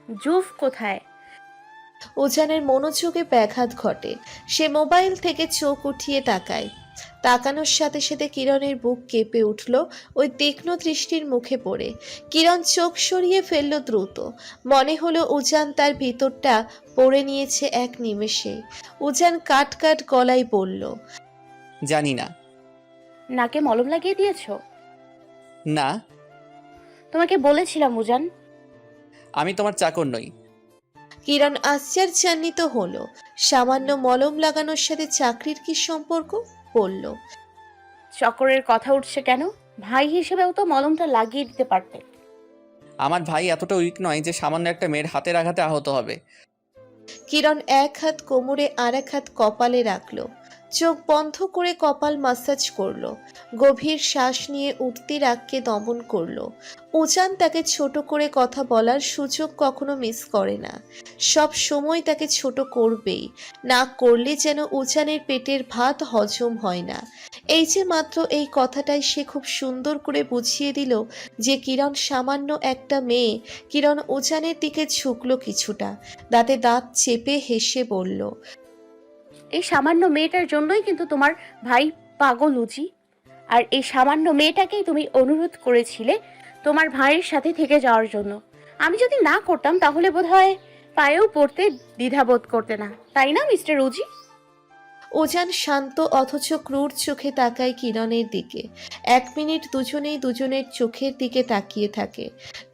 জুফ কোথায়? উজানের মনোযোগে ব্যাঘাত ঘটে। সে মোবাইল থেকে চোখ উঠিয়ে তাকায়। তাকানোর সাথে সাথে কিরণের বুক কেঁপে উঠল ওই তীক্ষ্ণ দৃষ্টির মুখে পড়ে। কিরণ চোখ সরিয়ে ফেলল দ্রুত। মনে হলো উজান তার ভিতরটা পড়ে নিয়েছে এক নিমেষে। উজান কাট কাট গলায় বলল, জানি না। নাকে মলম লাগিয়ে দিয়েছো? না, তোমাকে বলেছিলাম উজান। আমি তোমার চাকর নই। কিরণ আশ্চর্যান্বিত হলো। সামান্য মলম লাগানোর সাথে চাকরির কি সম্পর্ক? বলল, চকরের কথা উঠছে কেন? ভাই হিসেবেও তো মলমটা লাগিয়ে দিতে পারতে। আমার ভাই এতটা উইক নয় যে সামান্য একটা মেয়ের হাতের আঘাতে আহত হবে। কিরণ এক হাত কোমরে আর এক হাত কপালে রাখলো। চোখ বন্ধ করে কপাল মাসাজ করলো। গভীর শ্বাস নিয়ে উঠতি রাগকে দমন করলো। উজান তাকে ছোট করে কথা বলার সুযোগ কখনো মিস করে না। সব সময় তাকে ছোট করবেই। না করলে যেন উজানের পেটের ভাত হজম হয় না। এই যে মাত্র এই কথাটাই সে খুব সুন্দর করে বুঝিয়ে দিল যে কিরণ সামান্য একটা মেয়ে। কিরণ উজানের দিকে ঝুঁকলো কিছুটা। দাঁতে দাঁত চেপে হেসে বলল, এই সামান্য মেয়েটার জন্যই কিন্তু তোমার ভাই পাগল উজি। আর এই সামান্য মেয়েটাকেই তুমি অনুরোধ করেছিলে তোমার ভাইয়ের সাথে থেকে যাওয়ার জন্য। আমি যদি না করতাম তাহলে বোধহয় পায়েও পড়তে দ্বিধাবোধ করতে না, তাই না মিস্টার উজি? উজান শান্ত অথচ ক্রূর চোখে তাকায় কিরণের দিকে। এক মিনিট দুজনেই দুজনের চোখের দিকে তাকিয়ে থাকে।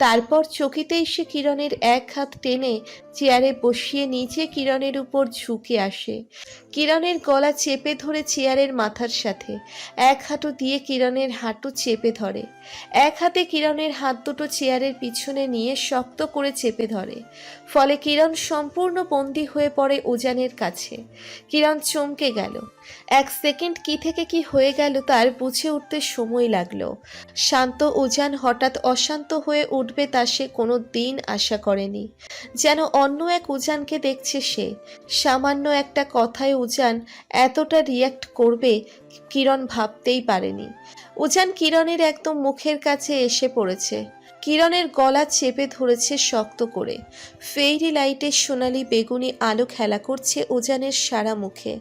তারপর চকিতেই সে কিরণের এক হাত টেনে চেয়ারে বসিয়ে নিচে কিরণের উপর ঝুঁকে আসে। কিরণের গলা চেপে ধরে চেয়ারের মাথার সাথে এক হাঁটু দিয়ে কিরণের হাঁটু চেপে ধরে। এক হাতে কিরণের হাত দুটো চেয়ারের পিছনে নিয়ে শক্ত করে চেপে ধরে। ফলে কিরণ সম্পূর্ণ বন্দী হয়ে পড়ে উজানের কাছে। কিরণ চমকে গেল। এক সেকেন্ড কি থেকে কি হয়ে গেল তার বুঝে উঠতে সময় লাগলো। শান্ত উজান হঠাৎ অশান্ত হয়ে উঠবে তা সে কোনো দিন আশা করেনি। যেন অন্য এক উজানকে দেখছে সে। সামান্য একটা কথায় উজান এতটা রিয়্যাক্ট করবে কিরণ ভাবতেই পারেনি। উজান কিরণের একদম মুখের কাছে এসে পড়েছে। কিরণের গলা চেপে ধরেছে শক্ত করে। ফেইরি লাইটের সোনালি বেগুনি আলো খেলা করছে উজানের সারা মুখে।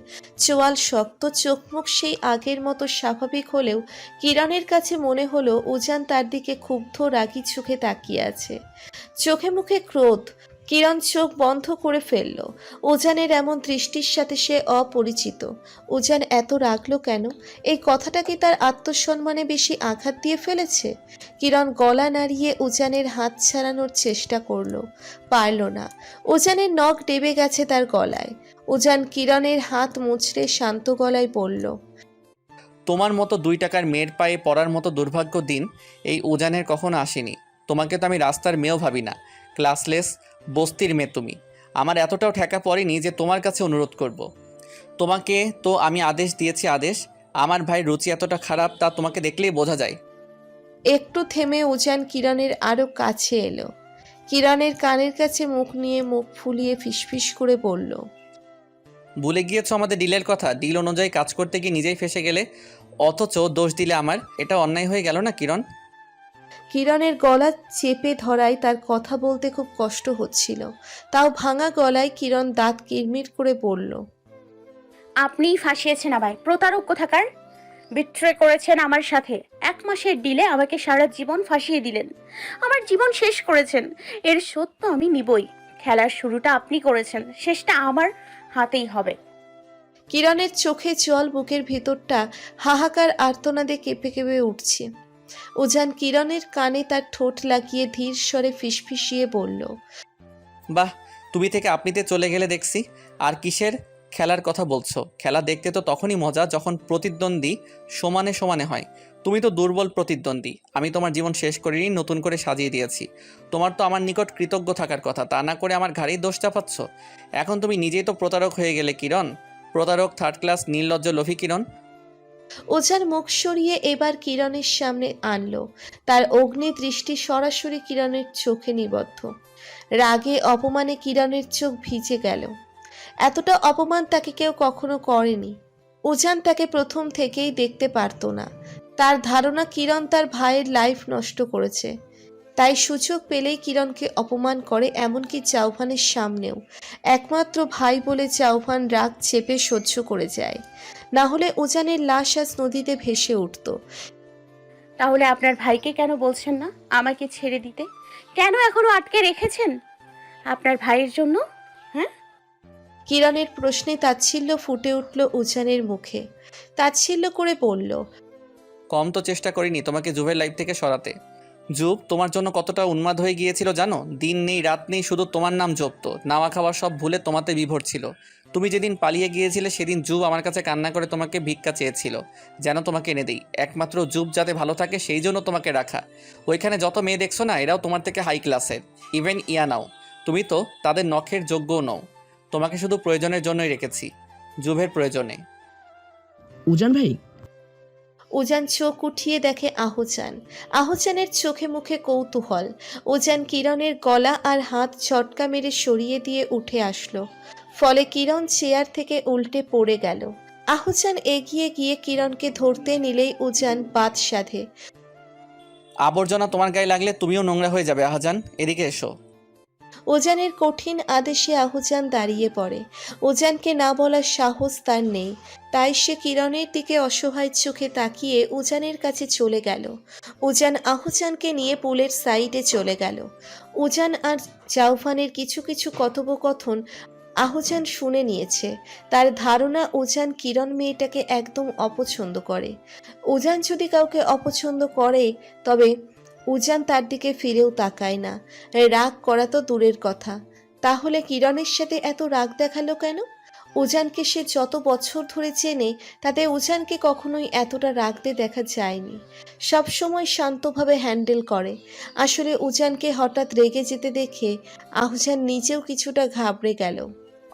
চোয়াল শক্ত, চোখ মুখ সেই আগের মতো স্বাভাবিক হলেও কিরণের কাছে মনে হলো উজান তার দিকে ক্ষুব্ধ রাগী চোখে তাকিয়ে আছে। চোখে মুখে ক্রোধ। কিরণ চোখ বন্ধ করে ফেলল। উজানের এমন দৃষ্টির সাথে সে অপরিচিত। উজান এত রাগলো কেন? এই কথাটা কি তার আত্মসম্মানে বেশি আঘাত দিয়ে ফেলেছে? কিরণ গলা নাড়িয়ে উজানের হাত ছাড়ানোর চেষ্টা করলো, পারল না। উজানের নখ ডেবে গেছে তার গলায়। উজান কিরণের হাত মুচড়ে শান্ত গলায় বলল, তোমার মতো 2 টাকার মেয়ের পায়ে পড়ার মতো দুর্ভাগ্য দিন এই উজানের কখনো আসেনি। তোমাকে তো আমি রাস্তার মেয়েও ভাবি না, ক্লাসলেস বস্তির মেয়ে তুমি। আমার এতটাও ঠেকা পড়েনি যে তোমার কাছে অনুরোধ করব। তোমাকে তো আমি আদেশ দিয়েছি, আদেশ। আমার ভাই রুচি এতটা খারাপ তা তোমাকে দেখলেই বোঝা যায়। একটু থেমে উজান কিরণের আরো কাছে এলো। কিরণের কানের কাছে মুখ নিয়ে মুখ ফুলিয়ে ফিসফিস করে বলল, ভুলে গিয়েছো আমাদের ডিলের কথা? ডিল অনুযায়ী কাজ করতে গিয়ে নিজেই ফেসে গেলে, অথচ দোষ দিলে আমার। এটা অন্যায় হয়ে গেল না কিরণ? কিরণের গলা চেপে ধরায় তার কথা বলতে খুব কষ্ট হচ্ছিল। তাও ভাঙা গলায় কিরণ দাঁত কিরমির করে বলল, আপনিই ফাঁসিয়েছেন আমায়, প্রতারক কোথাকার। বিট্রে করেছেন আমার সাথে। 1 মাসের ডিলে আমাকে সারা জীবন ফাঁসিয়ে দিলেন। আমার জীবন শেষ করেছেন। এর শোধ তো আমি নিবই। খেলার শুরুটা আপনি করেছেন, শেষটা আমার হাতেই হবে। কিরণের চোখে জল, বুকের ভিতরটা হাহাকার আর্তনাদে কেঁপে কেঁপে উঠছে। উজান কিরণের কানে তার ঠোঁট লাগিয়ে ধীর স্বরে ফিসফিসিয়ে বলল, বাহ, তুমি থেকে আপনিতে চলে গেলে দেখছি। আর কিসের খেলার কথা বলছো? খেলা দেখতে তো তখনই মজা যখন প্রতিদ্বন্দ্বী সমানে সমানে হয়। তুমি তো দুর্বল প্রতিদ্বন্দ্বী। আমি তোমার জীবন শেষ করিনি, নতুন করে সাজিয়ে দিয়েছি। তোমার তো আমার নিকট কৃতজ্ঞ থাকার কথা, তা না করে আমার ঘাড়েই দোষ চাপাচ্ছ। এখন তুমি নিজেই তো প্রতারক হয়ে গেলে কিরণ। প্রতারক, থার্ড ক্লাস, নির্লজ্জ, লোভী কিরণ। ওঝার মুখ সরিয়ে এবার কিরণের সামনে আনলো। তার অগ্নি দৃষ্টি সরাসরি কিরণের চোখে নিবদ্ধ। রাগে অপমানে কিরণের চোখ ভিজে গেল। এতটা অপমান তাকে কেউ কখনো করেনি। উজান তাকে প্রথম থেকেই দেখতে পারত না। তার ধারণা কিরণ তার ভাইয়ের লাইফ নষ্ট করেছে। তাই সুযোগ পেলেই কিরণকে অপমান করে, এমনকি চাউফানের সামনেও। একমাত্র ভাই বলে চাউফান রাগ চেপে সহ্য করে যায়, না হলে উজানের লাশ আজ নদীতে ভেসে উঠত। তাহলে আপনার ভাইকে কেন বলছেন না আমাকে ছেড়ে দিতে? কেন এখনো আটকে রেখেছেন আপনার ভাইয়ের জন্য? হ্যাঁ, কিরণের প্রশ্নে তাচ্ছিল্য ফুটে উঠল উজানের মুখে। তাচ্ছিল্য করে বলল, কম তো চেষ্টা করিনি তোমাকে জুবের লাইফ থেকে সরাতে। জুব তোমার জন্য কতটা উন্মাদ হয়ে গিয়েছিল জানো? দিন নেই রাত নেই শুধু তোমার নাম জপতো, নাওয়া খাওয়া সব ভুলে তোমাতে বিভোর ছিল। তুমি যেদিন পালিয়ে গিয়েছিলে সেদিন জুব আমার কাছে কান্না করে তোমাকে ভিক্ষা চেয়েছিল যেন তোমাকে এনে দিই। একমাত্র জুব যাতে ভালো থাকে সেই জন্য তোমাকে রাখা। ওইখানে যত মেয়ে দেখছো না, এরাও তোমার থেকে হাই ক্লাসের। ইভেন ইয়ানাও। তুমি তো তাদের নখের যোগ্যও নও। তোমাকে শুধু প্রয়োজনের জন্যই রেখেছি, জুবের প্রয়োজনে। উজান ভাই, উজান চোখ উঠিয়ে দেখে আহজান। আহজানের চোখে মুখে কৌতূহল। উজান কিরণের গলা আর হাত ঝটকা মেরে সরিয়ে দিয়ে উঠে আসলো, ফলে কিরণ চেয়ার থেকে উল্টে পড়ে গেল। আহজান এগিয়ে গিয়ে কিরণকে ধরতে নিলেই উজান বাদ সাধে। আবর্জনা তোমার গায়ে লাগলে তুমিও নোংরা হয়ে যাবে আহাজান, এদিকে এসো। উজানের কঠিন আদেশে আহজান দাঁড়িয়ে পড়ে। উজানকে না বলার সাহস তার নেই, তাই সে কিরণের দিকে অসহায় চোখে তাকিয়ে উজানের কাছে চলে গেল। উজান আহজানকে নিয়ে পুলের সাইডে চলে গেল। উজান আর জাউফানের কিছু কিছু কথোপকথন আহজান শুনে নিয়েছে। তার ধারণা উজান কিরণ মেয়েটাকে একদম অপছন্দ করে। উজান যদি কাউকে অপছন্দ করে তবে উজান তার দিকে ফিরেও তাকায় না। রাগ করা তো দূরের কথা, তাহলে কিরণের সাথে এত রাগ দেখালো কেন? উজানকে সে যত বছর ধরে চেনে তাতে উজানকে কখনোই এতটা রাগতে দেখা যায়নি। সবসময় শান্তভাবে হ্যান্ডেল করে। আসলে উজানকে হঠাৎ রেগে যেতে দেখে আহজান নিজেও কিছুটা ঘাবড়ে গেল।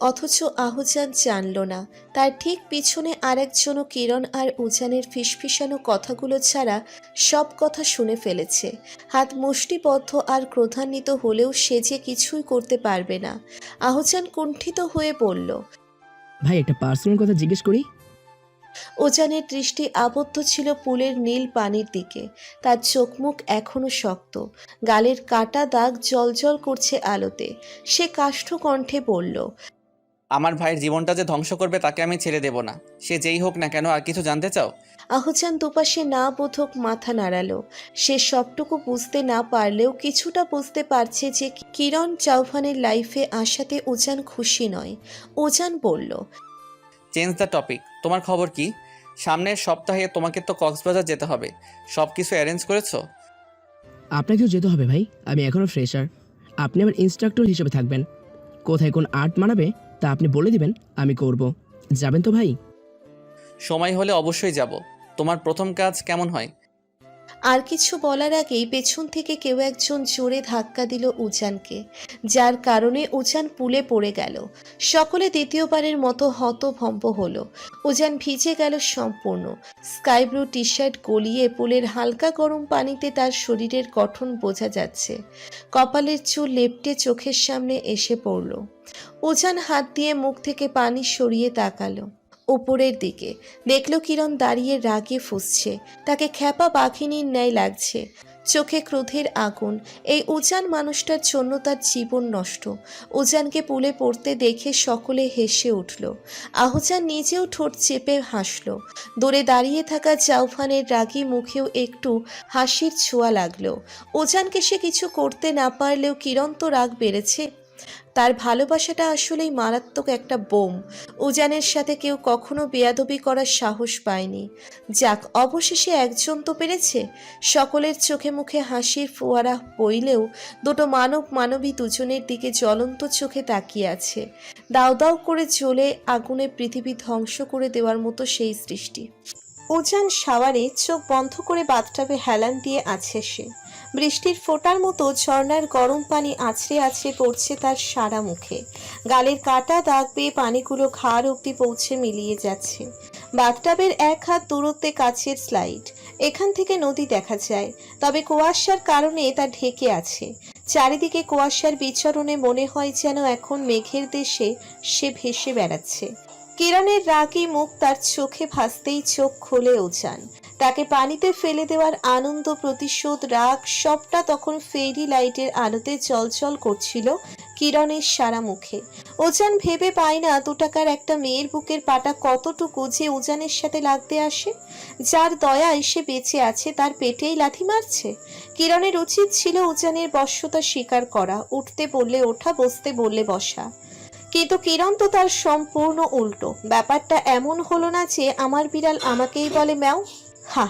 অথচ আহজান জানল না তার ঠিক পিছনে আরেকজনও কিরণ আর উজানের ফিসফিসানো কথাগুলো ছাড়া সব কথা শুনে ফেলেছে। হাত মুষ্টিবদ্ধ আর ক্রোধান্বিত হলেও সে যে কিছুই করতে পারবে না। আহজান কুণ্ঠিত হয়ে বলল, ভাই একটা পার্সোনাল কথা জিজ্ঞেস করি। উজানের দৃষ্টি আবদ্ধ ছিল পুলের নীল পানির দিকে। তার চোখ মুখ এখনো শক্ত, গালের কাটা দাগ জ্বলজ্বল করছে আলোতে। সে কাষ্ঠ কণ্ঠে বলল, আমার ভাইয়ের জীবনটা যে ধ্বংস করবে তাকে আমি ছেড়ে দেব না, সে যেই হোক না কেন। আর কিছু জানতে চাও? আহজান দুপাশে না বোধক মাথা নাড়ালো। সে সবটুকু বুঝতে না পারলেও কিছুটা বুঝতে পারছে যে কিরণ চাউফানের লাইফে আসাতে উজান খুশি নয়। উজান বলল, চেঞ্জ দ্য টপিক। তোমার খবর কি? সামনের সপ্তাহে তোমাকে তো কক্সবাজার যেতে হবে, সব কিছু অ্যারেঞ্জ করেছো? আপনাকেও যেতে হবে ভাই, আমি এখনও ফ্রেশার। আপনি আমার ইনস্ট্রাক্টর হিসেবে থাকবেন। কোথায় কোন আর্ট মানাবে তা আপনি বলে দিবেন, আমি করব। যাবেন তো ভাই? সময় হলে অবশ্যই যাব। তোমার প্রথম কাজ কেমন হয়? আর কিছু বলার আগেই পেছন থেকে কেউ একজন জোরে ধাক্কা দিল উজানকে, যার কারণে উজান পুলে পড়ে গেল। সকলে দ্বিতীয়বারের মতো হতভম্ব হলো। উজান ভিজে গেল সম্পূর্ণ। স্কাই ব্লু টি শার্ট গলিয়ে পুলের হালকা গরম পানিতে তার শরীরের গঠন বোঝা যাচ্ছে। কপালের চুল লেপ্টে চোখের সামনে এসে পড়ল। উজান হাত দিয়ে মুখ থেকে পানি সরিয়ে তাকালো উপরের দিকে। দেখল কিরণ দাঁড়িয়ে রাগে ফুঁসছে। তাকে খ্যাপা বাঘিনীর ন্যায় লাগছে, চোখে ক্রোধের আগুন। এই উজান মানুষটার জন্য তার জীবন নষ্ট। উজানকে পুলে পড়তে দেখে সকলে হেসে উঠল। আহজান নিজেও ঠোঁট চেপে হাসল। দূরে দাঁড়িয়ে থাকা জাউফানের রাগী মুখেও একটু হাসির ছোঁয়া লাগলো। উজানকে সে কিছু করতে না পারলেও কিরণ তো রাগ বেড়েছে। তার ভালোবাসাটা আসলেই মারাত্মক একটা বোম। উজানের সাথে কেউ কখনো বেয়াদবি করার সাহস পায়নি। যাক, অবশেষে একজন তো পেরেছে। সকলের চোখে মুখে হাসির ফোয়ারা বইলেও দুটো মানবী দুজনের দিকে জ্বলন্ত চোখে তাকিয়ে আছে। দাউ দাউ করে জ্বলে আগুনে পৃথিবী ধ্বংস করে দেওয়ার মতো সেই সৃষ্টি। উজান শাওয়ারে চোখ বন্ধ করে বাথটাবে হেলান দিয়ে আছে সে। বৃষ্টির ফোঁটার মতো ঝর্ণার গরম পানি আছড়ে আছড়ে পড়ছে তার সারা মুখে। গালের কাটা দাগ বেয়ে পানিগুলো ঘাড় অবধি পৌঁছে মিলিয়ে যাচ্ছে। বাথটাবের এক হাত দূরত্বে কাছের স্লাইড। এখান থেকে নদী দেখা যায়, তবে কুয়াশার কারণে তা ঢেকে আছে। চারিদিকে কুয়াশার বিচরণে মনে হয় যেন এখন মেঘের দেশে সে ভেসে বেড়াচ্ছে। কিরণের রাগী মুখ তার চোখে ভাসতেই চোখ খোলে উজান। তাকে পানিতে ফেলে দেওয়ার আনন্দ, প্রতিশোধ, রাগ সবটা তখন ফেরি লাইটের আলোতে চলচল করছিল কিরণের সারা মুখে। উজান ভেবে পায় না 2 টাকার একটা মেয়ের বুকের পাটা কতটুকু যে উজানের সাথে লাগতে আসে। যার দয়া এসে বেঁচে আছে তার পেটেই লাথি মারছে। কিরণের উচিত ছিল উজানের বশ্যতা স্বীকার করা, উঠতে বললে ওঠা, বসতে বললে বসা। কিন্তু কিরণ তো তার সম্পূর্ণ উল্টো। ব্যাপারটা এমন হলো না যে আমার বিড়াল আমাকেই বলে ম্যাও। হা,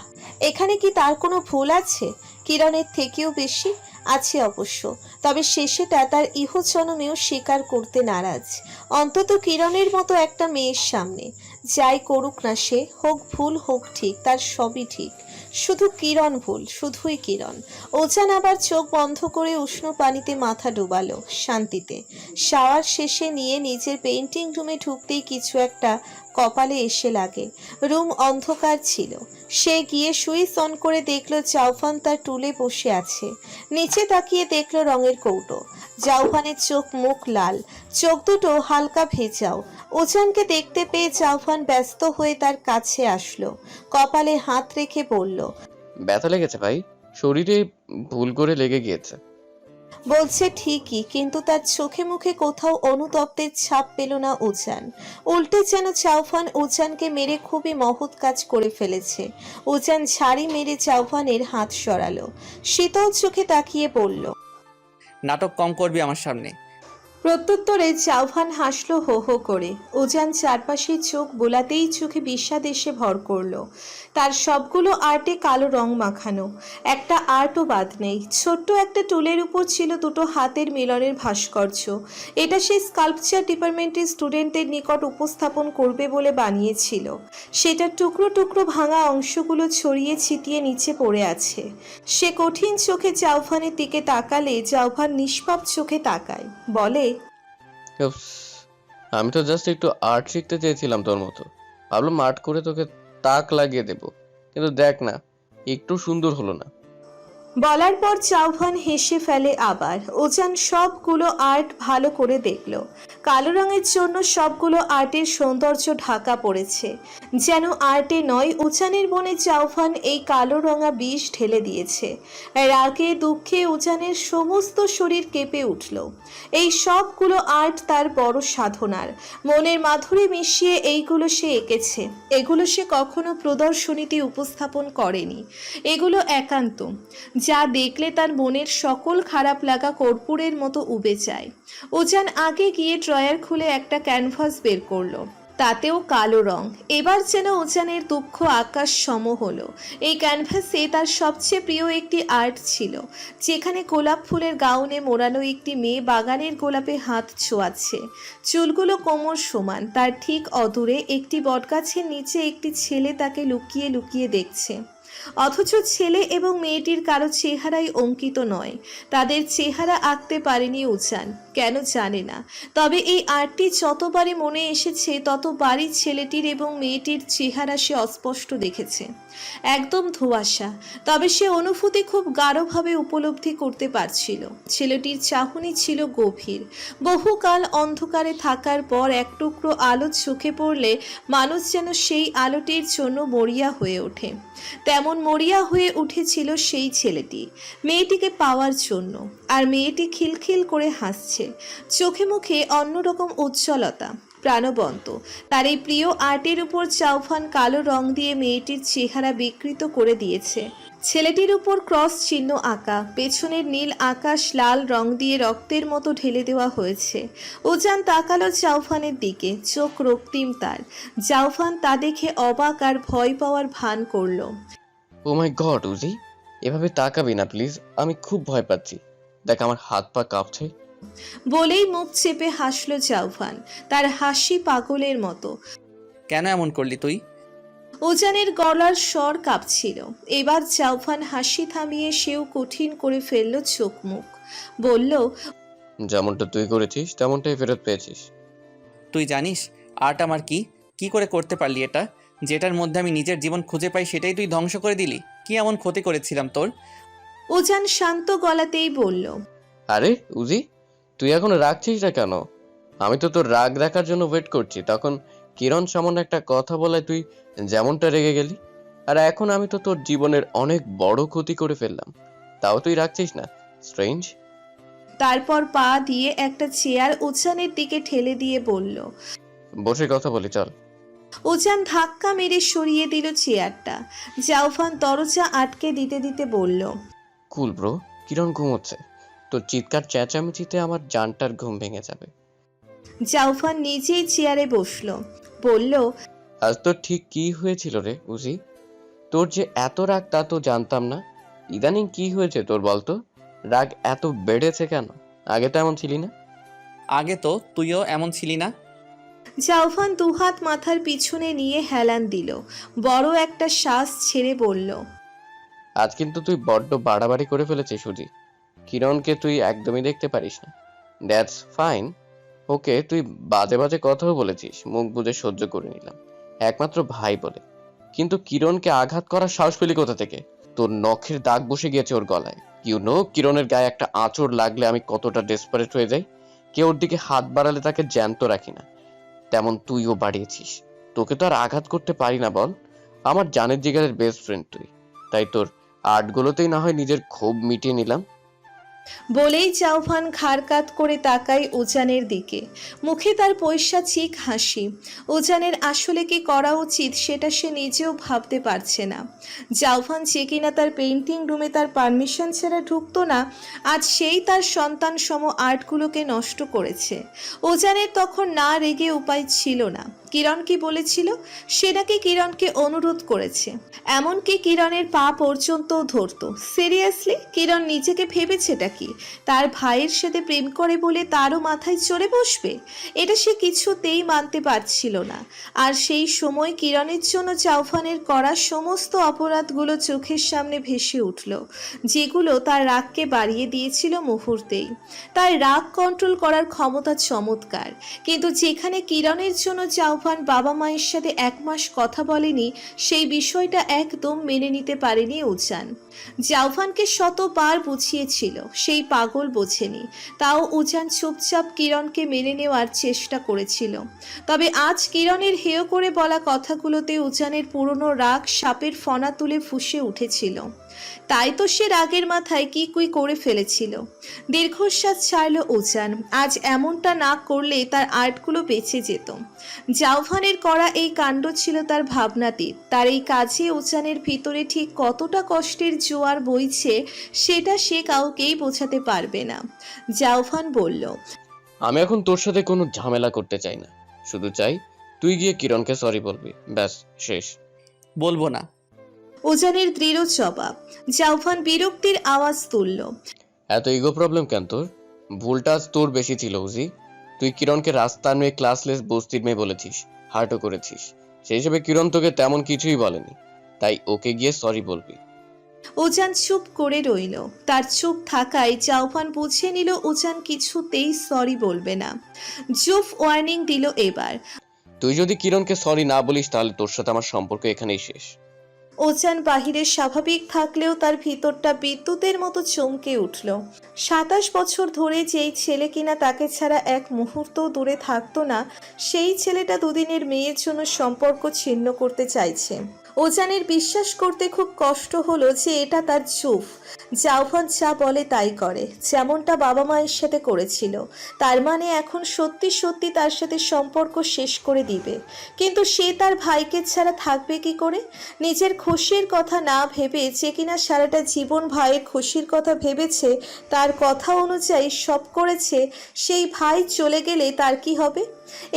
এখানে কি তার কোনো ভুল আছে? কিরণের থেকেও বেশি আছে অবশ্য, তবে শেষেটা তার ইহজনমেও স্বীকার করতে নারাজ। অন্তত কিরণের মতো একটা মেয়ের সামনে যাই করুক না সে, হোক ভুল হোক ঠিক, তার সবই ঠিক। শুধু কিরণ ভুল, শুধুই কিরণ। ওজান আবার চোখ বন্ধ করে উষ্ণ পানিতে মাথা ডোবালো শান্তিতে। শাওয়ার শেষে নিয়ে নিজের পেইন্টিং রুমে ঢুকতেই কিছু একটা কপালে এসে লাগে। রুম অন্ধকার ছিল। সে গিয়ে সুইচ অন করে দেখলো জাউফান তার টুলে বসে আছে। নিচে তাকিয়ে দেখলো রঙের কৌটো। জাউফানের চোখ মুখ লাল, চোখ দুটো হালকা ভেজাও। ওজানকে দেখতে পেয়ে জাউফান ব্যস্ত হয়ে তার কাছে আসলো, কপালে হাত রেখে বলল, ব্যথা লেগেছে ভাই, শরীরে ভুল করে লেগে গিয়েছে। বলছে ঠিকই, কিন্তু তার চোখে মুখে কোথাও অনুতপ্তের ছাপ পেল না উজান। উল্টে যেন জাউফান উজানকে মেরে খুবই মহৎ কাজ করে ফেলেছে। উজান ঝাড়ি মেরে জাউফানের হাত সরালো, শীতল চোখে তাকিয়ে বলল, নাটক কম করবি আমার সামনে। প্রত্যুত্তরে জাউফান হাসলো হো হো করে। উজান চারপাশে চোখ বোলাতেই চোখে বিষাদ এসে ভর করলো। তার সবগুলো আর্টে কালো রং মাখানো, একটা আর্টও বাদ নেই। ছোট্ট একটা টুলের উপর ছিল 2টো হাতের মিলনের ভাস্কর্য। এটা সে স্কাল্পচার ডিপার্টমেন্টের স্টুডেন্টদের নিকট উপস্থাপন করবে বলে বানিয়েছিল। সেটার টুকরো টুকরো ভাঙা অংশগুলো ছড়িয়ে ছিটিয়ে নিচে পড়ে আছে। সে কঠিন চোখে জাউফানের দিকে তাকালে জাউফান নিষ্পাপ চোখে তাকায়, বলে, উফস, আমি তো জাস্ট একটু আর্ট শিখতে চেয়েছিলাম তোর মতো। ভাবলাম আর্ট করে তোকে তাক লাগিয়ে দেব, কিন্তু দেখ না, একটু সুন্দর হলো না। বলার পর জাউফান হেসে ফেলে আবার। উজান সবগুলো আর্ট ভালো করে দেখলো। কালো রঙের জন্য সবগুলো আর্টের সৌন্দর্য ঢাকা পড়েছে। যেন আর্টে নয়, উজানের মনে জাউফান এই কালো রঙা বিষ ঢেলে দিয়েছে। রাগে দুঃখে উজানের সমস্ত শরীর কেঁপে উঠল। এই সবগুলো আর্ট তার বড় সাধনার। মনের মাধুরী মিশিয়ে এইগুলো সে এঁকেছে। এগুলো সে কখনো প্রদর্শনীতে উপস্থাপন করেনি। এগুলো একান্ত, যা দেখলে তার মনের সকল খারাপ লাগা কর্পূরের মতো উবে যায়। উজান আগে গিয়ে ড্রয়ার খুলে একটা ক্যানভাস বের করলো, তাতেও কালো রং। এবার যেন উজানের দুঃখ আকাশ সম হলো। এই ক্যানভাসে তার সবচেয়ে প্রিয় একটি আর্ট ছিল, যেখানে গোলাপ ফুলের গাউনে মোড়ানো একটি মেয়ে বাগানের গোলাপে হাত ছোঁয়াচ্ছে। চুলগুলো কোমর সমান। তার ঠিক অদূরে একটি বটগাছের নিচে একটি ছেলে তাকে লুকিয়ে লুকিয়ে দেখছে। অথচ ছেলে এবং মেয়েটির কারো চেহারাই অঙ্কিত নয়। তাদের চেহারা আঁকতে পারেনি উজান, কেন জানে না। তবে এই আর্টটি যতবারই মনে এসেছে ততবারই ছেলেটির এবং মেয়েটির চেহারা সে অস্পষ্ট দেখেছে, একদম ধোঁয়াশা। তবে সে অনুভূতি খুব গাঢ়ভাবে উপলব্ধি করতে পারছিল। ছেলেটির চাহনি ছিল গভীর। বহুকাল অন্ধকারে থাকার পর এক টুকরো আলো চোখে পড়লে মানুষ যেন সেই আলোটির জন্য মরিয়া হয়ে ওঠে। তেমন মরিয়া হয়ে উঠেছিল সেই ছেলেটি মেয়েটিকে পাওয়ার জন্য। আর মেয়েটি খিলখিল করে হাসছে, চোখে মুখে অন্যরকম উজ্জ্বলতা, প্রাণবন্ত। তার এই প্রিয় আর্টের উপর জাউফান কালো রং দিয়ে মেয়েটির চেহারা বিকৃত করে দিয়েছে। ছেলেটির উপর ক্রস চিহ্ন আঁকা, পেছনের নীল আকাশ লাল রং দিয়ে রক্তের মতো ঢেলে দেওয়া হয়েছে। উজান তাকালো জাউফানের দিকে, চোখ রক্তিম তার। জাউফান তা দেখে অবাক আর ভয় পাওয়ার ভান করলো। ও মাই গড উজি, এভাবে তাকাবি না প্লিজ, আমি খুব ভয় পাচ্ছি। দেখ আমার হাত পা কাঁপছে। বলেই মুখ চেপে হাসলো জাউফান, তার হাসি পাগলের মতো। কেন এমন করলি তুই? উজানের গলার স্বর কাঁপছিল। এবার জাউফান হাসি থামিয়ে সেও কঠিন করে ফেললো চোখ মুখ, বলল, যেমনটা তুই করেছিস তেমনটাই ফেরত পেয়েছিস। তুই জানিস আর্ট আমার কি? কি করে করতে পারলি এটা? যেটার মধ্যে আমি নিজের জীবন খুঁজে পাই সেটাই তুই ধ্বংস করে দিলি। কি এমন ক্ষতি করেছিলাম তোর? উজান শান্ত গলাতেই বলল, আরে উজি, তুই এখন রাগছিস না কেন? আমি তো তোর রাগ দেখার জন্য ওয়েট করছি। তখন কিরণ সামান্য একটা কথা বলায় তুই যেমনটা রেগে গেলি। আর এখন আমি তো তোর জীবনের অনেক বড় ক্ষতি করে ফেললাম, তাও তুই রাখছিস না। স্ট্রেঞ্জ। তারপর পা দিয়ে একটা চেয়ার উজানের দিকে ঠেলে দিয়ে বলল। বসে কথা বলি, চল। উজান ধাক্কা মেরে সরিয়ে দিল চেয়ারটা। জাউফান দরজা আটকে দিতে দিতে বলল। কুল ব্রো, কিরণ ঘুমোচ্ছে, তোর চিৎকার চেঁচামেচিতে আমার জানটার ঘুম ভেঙে যাবে। জাউফান নিজেই চেয়ারে বসলো, বলল। আজ তোর ঠিক কি হয়েছিল রে উজি? তোর যে এত রাগ তা তো জানতাম না। ইদানিং কি হয়েছে তোর বলতো? রাগ এত বেড়েছে কেন? আগে তো এমন ছিলি না। আগে তো তুইও এমন ছিলি না। জাউফান দুহাত মাথার পিছনে নিয়ে হেলান দিল, বড় একটা শ্বাস ছেড়ে বলল। আজ কিন্তু তুই বড্ড বাড়াবাড়ি করে ফেলেছিস সুজি। কিরণকে তুই একদমই দেখতে পারিস না। That's fine. ওকে তুই বাজে বাজে কথাও বলেছিস, মুখ বুজে সহ্য করে নিলাম, একমাত্র ভাই বলে। কিন্তু কিরণকে আঘাত করার সাহস পেলি কোথা থেকে? তোর নখের দাগ বসে গিয়েছে ওর গলায়। কিরণের গায়ে একটা আঁচড় লাগলে আমি কতটা ডেসপারেট হয়ে যাই। কেউ ওর দিকে হাত বাড়ালে তাকে জ্যান্ত রাখি না, তেমন তুইও বাড়িয়েছিস। তোকে তো আর আঘাত করতে পারি না বল। আমার জানের জিগারের বেস্ট ফ্রেন্ড তুই, তাই তোর আর্টগুলোতেই না হয় নিজের ক্ষোভ মিটিয়ে নিলাম। বলেই জাউফান ঘাড় কাত করে তাকায় উজানের দিকে, মুখে তার পৈশাচিক হাসি। উজানের আসলে কি করা উচিত সেটা সে নিজেও ভাবতে পারছে না। জাউফান যে কিনা তার পেইন্টিং রুমে তার পারমিশন ছাড়া ঢুকতো না, আজ সেই তার সন্তান সম আর্টগুলোকে নষ্ট করেছে। উজানের তখন না রেগে উপায় ছিল না। কিরণ কি বলেছিল? সে নাকি কিরণকে অনুরোধ করেছে, এমনকি কিরণের পা পর্যন্ত ধরতো। সিরিয়াসলি, কিরণ নিজেকে ভেবেছেটা কি তার ভাইয়ের সাথে প্রেম করে বলে তারও মাথায় চড়ে বসবে? এটা সে কিছুতেই মানতে পারছিল না। আর সেই সময় কিরণের জন্য জাউফানের করা সমস্ত অপরাধগুলো চোখের সামনে ভেসে উঠল, যেগুলো তার রাগকে বাড়িয়ে দিয়েছিল মুহূর্তেই। তার রাগ কন্ট্রোল করার ক্ষমতা চমৎকার, কিন্তু যেখানে কিরণের জন্য জাউফান বাবা মায়ের সাথে 1 মাস কথা বলেনি, সেই বিষয়টা একদম মেনে নিতে পারেনি উজান। জাউফানকে শতবার বুঝিয়েছিল, সেই পাগল বোঝেনি। তাও উজান চুপচাপ কিরণকে মেনে নেওয়ার চেষ্টা করেছিল। তবে আজ কিরণের হেয় করে বলা কথাগুলোতে উজানের পুরনো রাগ সাপের ফনা তুলে ফুঁসে উঠেছিল। তাই তো সে রাগের মাথায় কি কুই করে ফেলেছিল। দীর্ঘশ্বাস ছাড়ল উজান। আজ এমনটা না করলে তার আর্টগুলো বেঁচে যেত। জাউফানের করা এই কাণ্ড ছিল তার ভাবনাতীত। তার এই কাজে উজানের ভিতরে ঠিক কতটা কষ্টের জোয়ার বইছে সেটা সে কাউকেই বোঝাতে পারবে না। জাউফান বলল। আমি এখন তোর সাথে কোনো ঝামেলা করতে চাই না, শুধু চাই তুই গিয়ে কিরণকে সরি বলবি, ব্যাস, শেষ। বলবো না। উজানের দৃঢ় জবাব। জাউফান বিরক্তির আওয়াজ তুলল। এত ইগো প্রবলেম কেন তোর? ভুলটা আজ তোর বেশি ছিল উজি। তুই কিরণকে রাস্তার মেয়ে, ক্লাসলেস বস্তির মেয়ে বলেছিস, হার্টও করেছিস। সেই হিসেবে কিরণ তোকে তেমন কিছুই বলেনি, তাই ওকে গিয়ে সরি বলবি। উজান চুপ করে রইল। তার চুপ থাকায় জাউফান বুঝে নিল উজান কিছুতেই সরি বলবে না। জুফ ওয়ার্নিং দিল এবার। তুই যদি কিরণকে সরি না বলিস তাহলে তোর সাথে আমার সম্পর্ক এখানেই শেষ। উজান বাহিরে স্বাভাবিক থাকলেও তার ভিতরটা বিদ্যুতের মতো চমকে উঠল। 27 বছর ধরে যেই ছেলে কিনা তাকে ছাড়া এক মুহূর্তও দূরে থাকতো না, সেই ছেলেটা দুদিনের মেয়ের জন্য সম্পর্ক ছিন্ন করতে চাইছে। উজানের বিশ্বাস করতে খুব কষ্ট হলো যে এটা তার জুফ। জাউফান যা বলে তাই করে, যেমনটা বাবা মায়ের সাথে করেছিল। তার মানে এখন সত্যি সত্যি তার সাথে সম্পর্ক শেষ করে দিবে। কিন্তু সে তার ভাইকে ছাড়া থাকবে কি করে? নিজের খুশির কথা না ভেবে যে কিনা সারাটা জীবন ভাইয়ের খুশির কথা ভেবেছে, তার কথা অনুযায়ী সব করেছে, সেই ভাই চলে গেলে তার কি হবে?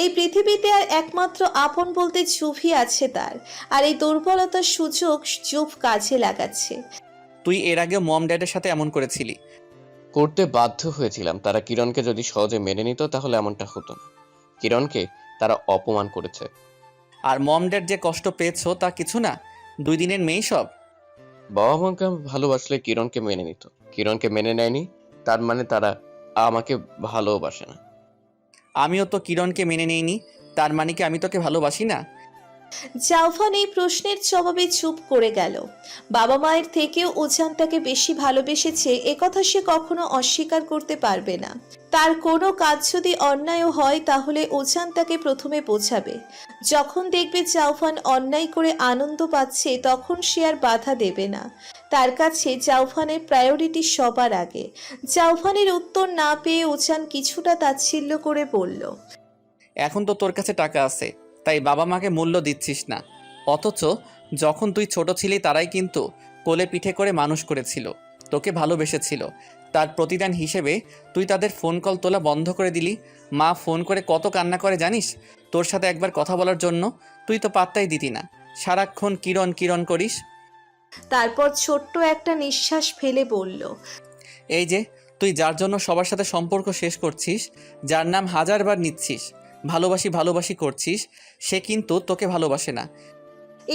এই পৃথিবীতে আর একমাত্র আপন বলতে জুফই আছে তার, আর এই দুর্বলতার সুযোগ জুফ কাজে লাগাচ্ছে। তুই এর আগে মম ড্যাডের সাথে এমন করেছিলি। করতে বাধ্য হয়েছিলাম। তারা কিরণকে যদি সহজে মেনে নিত তাহলে এমনটা হতো না। কিরণকে তারা অপমান করেছে। আর মম ড্যাড যে কষ্ট পেয়েছো তা কিছু না, 2 দিনের মেয়ে সব। বাবা মাকে ভালোবাসলে কিরণকে মেনে নিত, কিরণকে মেনে নেয়নি, তার মানে তারা আমাকে ভালোবাসে না। আমিও তো কিরণকে মেনে নেইনি, তার মানে কি আমি তোকে ভালোবাসি না? জাউফান এই প্রশ্নের জবাবে চুপ করে গেল। বাবা মায়ের থেকেও ওজান তাকে বেশি ভালোবেসেছে একথা সে কখনো অস্বীকার করতে পারবে না। তার কোনো কাজ যদি অন্যায়ও হয় তাহলে ওজান তাকে প্রথমে বোঝাবে। যখন দেখবে জাউফান অন্যায় করে আনন্দ পাচ্ছে তখন সে আর বাধা দেবে না। তার কাছে জাউফানের প্রায়োরিটি সবার আগে। জাউফানের উত্তর না পেয়ে ওজান কিছুটা তাচ্ছিল্য করে বলল, এখন তো তোর কাছে টাকা আছে, তাই বাবা মাকে মূল্য দিচ্ছিস না। অথচ যখন তুই ছোট ছিলি তারাই কিন্তু কোলে পিঠে করে মানুষ করেছিল, তোকে ভালোবেসেছিল। তার প্রতিদান হিসেবে তুই তাদের ফোন কল তোলা বন্ধ করে দিলি। মা ফোন করে কত কান্না করে জানিস তোর সাথে একবার কথা বলার জন্য? তুই তো পাত্তাই দিতি না, সারাক্ষণ কিরণ কিরণ করিস। তারপর ছোট্ট একটা নিঃশ্বাস ফেলে বলল, এই যে তুই যার জন্য সবার সাথে সম্পর্ক শেষ করছিস, যার নাম হাজারবার নিচ্ছিস, ভালোবাসি ভালোবাসি করছিস, সে কিন্তু তোকে ভালোবাসে না।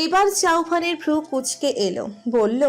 এবার জাউফানের ভ্রু কুঁচকে এলো। বলল,